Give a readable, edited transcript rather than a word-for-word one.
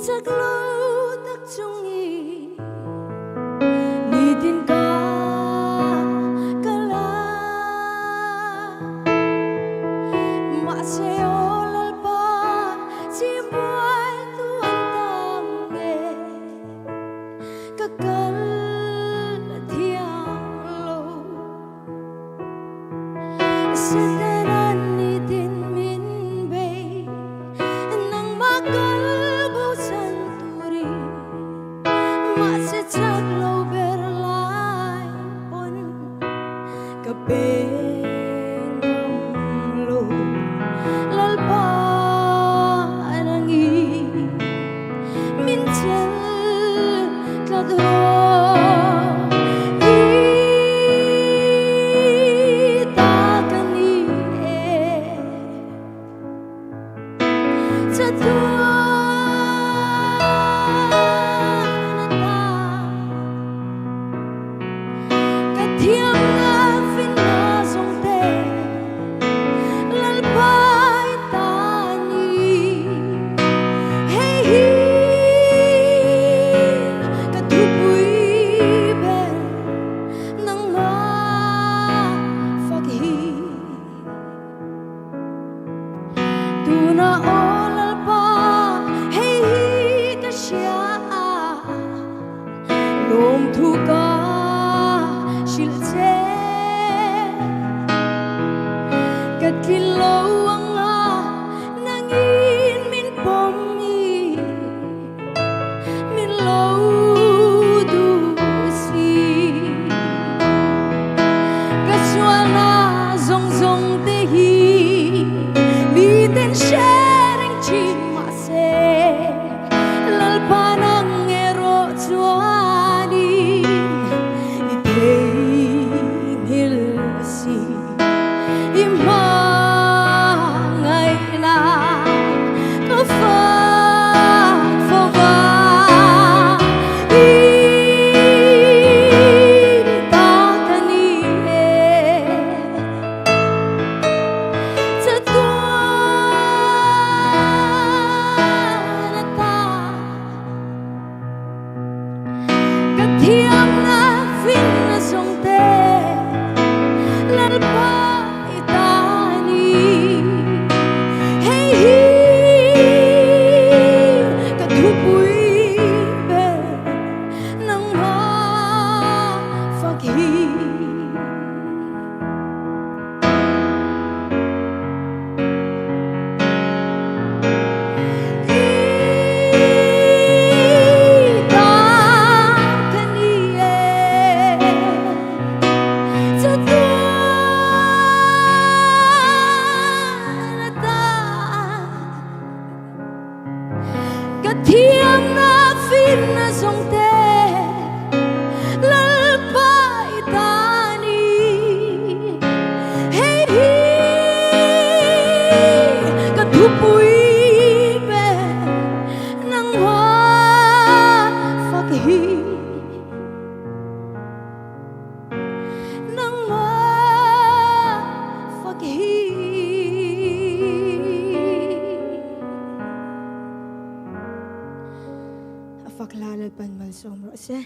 Saglo takchungi nidin ka kala maseo lalpa simbuay tuan tamge kakal tiang lo sadaran nidin minbay nang makal Saglo berlay pun kapenglo lalpa nangi minjal kadro itakani Thiam nga vin na zong te lalpai tani hey hi katupui ben nang ma fakhi tuna o lalpa hey hi kasya lom thuka Shilse Katkilo anga nangin min pomi min laudu si Kaswana zong zong tehi Liten sharing chimase Lalpanang ero tuani Imangay na kafafava itakani sa tuanata kathiam na finasong te lalpa Kathiam na fin na zong te lalpai tani hey hi katupui be nang wa fakhi nang wa fakhi Faklalal pan malsom rose